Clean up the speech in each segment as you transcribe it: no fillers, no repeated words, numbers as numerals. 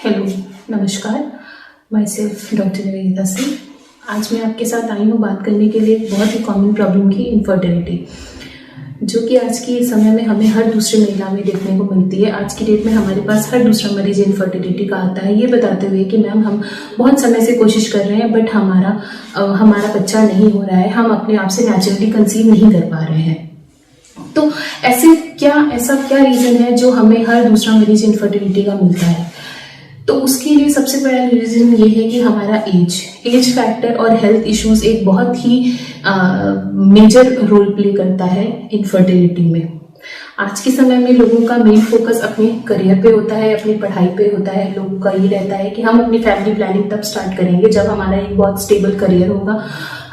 Hello, नमस्कार। My self doctor Nivedita Singh. आज मैं आपके साथ आई हूँ बात करने के लिए बहुत ही कॉमन प्रॉब्लम की इनफर्टिलिटी, जो कि आज के समय में हमें हर दूसरी महिला में देखने को मिलती है। आज की डेट में हमारे पास हर दूसरा मरीज इनफर्टिलिटी का आता है, ये बताते हुए कि मैम हम बहुत समय से कोशिश कर रहे हैं बट हमारा बच्चा नहीं हो रहा है, हम अपने आप से नेचुरली कंसीव नहीं कर पा रहे हैं। तो ऐसा क्या रीजन है जो हमें हर दूसरा मरीज इनफर्टिलिटी का मिलता है? तो उसके लिए सबसे बड़ा रीजन ये है कि हमारा एज फैक्टर और हेल्थ इश्यूज एक बहुत ही मेजर रोल प्ले करता है इनफर्टिलिटी में। आज के समय में लोगों का मेन फोकस अपने करियर पे होता है, अपनी पढ़ाई पे होता है। लोगों का ये रहता है कि हम अपनी फैमिली प्लानिंग तब स्टार्ट करेंगे जब हमारा एक बहुत स्टेबल करियर होगा,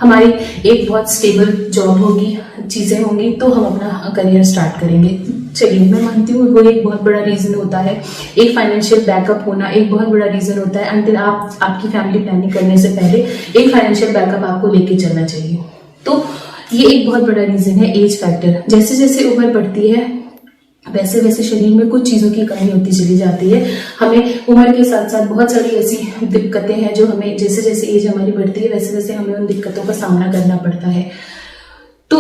हमारी एक बहुत स्टेबल जॉब होगी, चीजें होंगी, तो हम अपना करियर स्टार्ट करेंगे। चलिए, मैं मानती हूँ वो एक बहुत बड़ा रीजन होता है। एक फाइनेंशियल बैकअप होना एक बहुत बड़ा रीजन होता है। अंतिल आपकी फैमिली प्लानिंग करने से पहले एक फाइनेंशियल बैकअप आपको लेके चलना चाहिए। तो ये एक बहुत बड़ा रीजन है एज फैक्टर। जैसे जैसे उम्र बढ़ती है वैसे वैसे शरीर में कुछ चीजों की कमी होती चली जाती है। हमें उम्र के साथ साथ बहुत सारी ऐसी दिक्कतें हैं जो हमें जैसे जैसे एज हमारी बढ़ती है वैसे वैसे हमें उन दिक्कतों का सामना करना पड़ता है। तो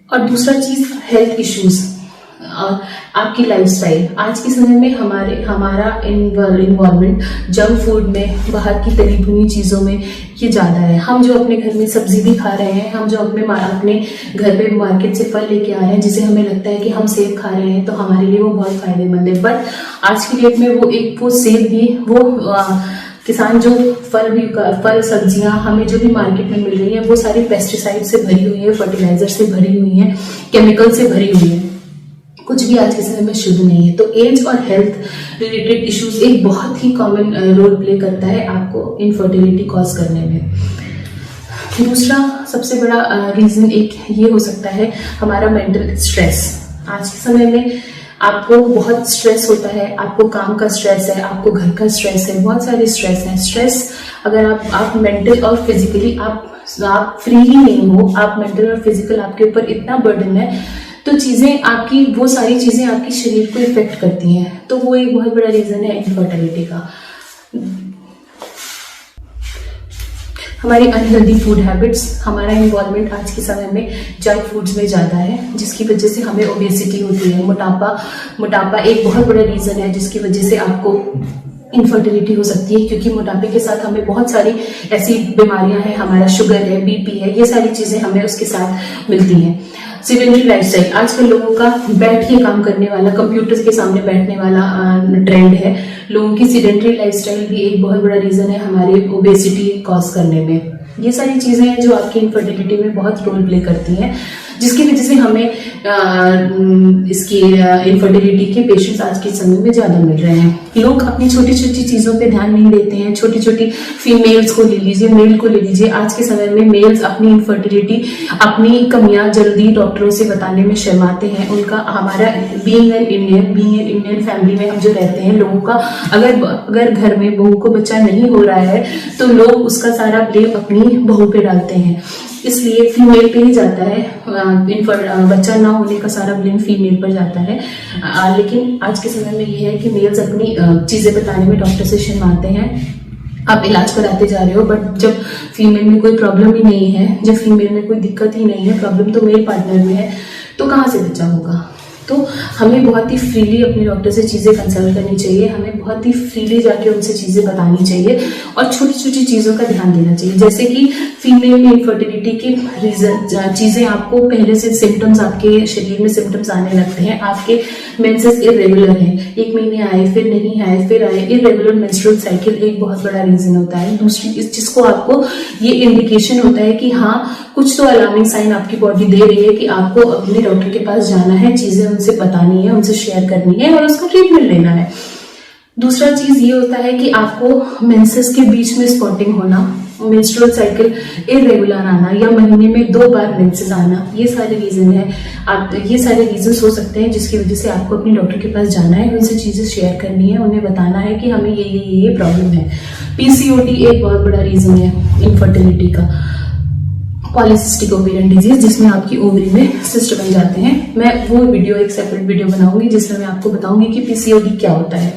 और दूसरा चीज हेल्थ इश्यूज और आपकी लाइफस्टाइल। आज के समय में हमारा इन्वॉल्वमेंट जंक फूड में, बाहर की तली भुनी चीजों में ये ज्यादा है। हम जो अपने घर में सब्जी भी खा रहे हैं, हम जो अपने घर पे मार्केट से फल लेके आ रहे हैं, जिसे हमें लगता है कि हम सेब खा रहे हैं तो हमारे लिए वो बहुत फायदेमंद है, बट आज की डेट में वो सेब भी किसान जो फल सब्जियां हमें जो भी मार्केट में मिल रही है वो सारी पेस्टिसाइड से भरी हुई है, फर्टिलाइजर से भरी हुई है, केमिकल से भरी हुई है। कुछ भी आज के समय में शुद्ध नहीं है। तो एज और हेल्थ रिलेटेड इश्यूज एक बहुत ही कॉमन रोल प्ले करता है आपको इनफर्टिलिटी कॉज करने में। दूसरा सबसे बड़ा रीजन एक ये हो सकता है हमारा मेंटल स्ट्रेस। आज के समय में आपको बहुत स्ट्रेस होता है, आपको काम का स्ट्रेस है, आपको घर का स्ट्रेस है, बहुत सारे स्ट्रेस है। स्ट्रेस अगर आप मेंटल और फिजिकली आप फ्री ही नहीं हो, आप मेंटल और फिजिकल आपके ऊपर इतना बर्डन है, तो वो सारी चीजें आपकी शरीर को इफेक्ट करती हैं। तो वो एक बहुत बड़ा रीजन है इनफर्टिलिटी का। हमारी अनहेल्दी फूड हैबिट्स, हमारा इन्वॉल्वमेंट आज के समय में जंक फूड्स में ज्यादा है, जिसकी वजह से हमें ओबेसिटी होती है। मोटापा एक बहुत बड़ा रीजन है जिसकी वजह से आपको इनफर्टिलिटी हो सकती है, क्योंकि मोटापे के साथ हमें बहुत सारी ऐसी बीमारियां हैं, हमारा शुगर है, बीपी है, ये सारी चीजें हमें उसके साथ मिलती हैं। सिडेंटरी लाइफस्टाइल, आजकल लोगों का बैठ के काम करने वाला, कंप्यूटर के सामने बैठने वाला ट्रेंड है। लोगों की सिडेंटरी लाइफस्टाइल भी एक बहुत बड़ा रीजन है हमारे ओबेसिटी कॉज करने में। ये सारी चीजें हैं जो आपकी इनफर्टिलिटी में बहुत रोल प्ले करती हैं, जिसकी वजह से हमें इसकी इनफर्टिलिटी के पेशेंट्स आज के समय में ज्यादा मिल रहे हैं। लोग अपनी छोटी छोटी चीजों पे ध्यान नहीं देते हैं। छोटी छोटी फीमेल्स को ले लीजिए, मेल को ले लीजिए, आज के समय में मेल्स अपनी इनफर्टिलिटी, अपनी कमियां जल्दी डॉक्टरों से बताने में शर्माते हैं। उनका हमारा बीइंग एन इंडियन फैमिली में हम जो रहते हैं, लोगों का अगर घर में बहू को बच्चा नहीं हो रहा है तो लोग उसका सारा ब्लेम अपनी बहू पे डालते हैं, इसलिए फीमेल पे ही जाता है। बच्चा ना होने का सारा ब्लेम फीमेल पर जाता है। लेकिन आज के समय में ये है कि मेल्स अपनी चीजें बताने में डॉक्टर से शर्माते हैं। आप इलाज कराते जा रहे हो, बट जब फीमेल में कोई प्रॉब्लम ही नहीं है, जब फीमेल में कोई दिक्कत ही नहीं है, प्रॉब्लम तो मेल पार्टनर में है, तो कहाँ से बच्चा होगा? तो हमें बहुत ही फ्रीली अपने डॉक्टर से चीजें कंसल्ट करनी चाहिए, हमें बहुत ही फ्रीली जाके उनसे चीजें बतानी चाहिए और छोटी छोटी चीजों का ध्यान देना चाहिए। जैसे कि फीमेल में इनफर्टिलिटी के रीजन चीजें, आपको पहले से सिम्टम्स, आपके शरीर में सिम्टम्स आने लगते हैं, आपके मेंसेस इरेगुलर हैं, 1 महीने आए फिर नहीं आए फिर आए, इरेगुलर मेंस्ट्रुअल साइकिल एक बहुत बड़ा रीजन होता है। दूसरी इस चीज को आपको ये इंडिकेशन होता है कि हाँ, कुछ तो अलार्मिंग साइन आपकी बॉडी दे रही है कि आपको अपने डॉक्टर के पास जाना है, चीजें उनसे बतानी है, उनसे शेयर करनी है और उसका ट्रीटमेंट लेना है। दूसरा चीज ये होता है कि आपको मेंसेस के बीच में स्पॉटिंग होना, मेंस्ट्रुअल साइकिल इरेगुलर आना या महीने में 2 बार मेंसेस आना, ये सारे रीजन है। ये सारे रीजन हो सकते हैं जिसकी वजह से आपको अपने डॉक्टर के पास जाना है, उनसे चीजें शेयर करनी है, उन्हें बताना है कि हमें ये प्रॉब्लम है। पीसीओडी एक बहुत बड़ा रीजन है इनफर्टिलिटी का। पॉलीसिस्टिक ओवेरियन डिजीज, जिसमें आपकी ओवरी में सिस्ट बन जाते हैं। मैं वो वीडियो एक सेपरेट वीडियो बनाऊंगी जिसमें मैं आपको बताऊंगी कि पीसीओडी क्या होता है।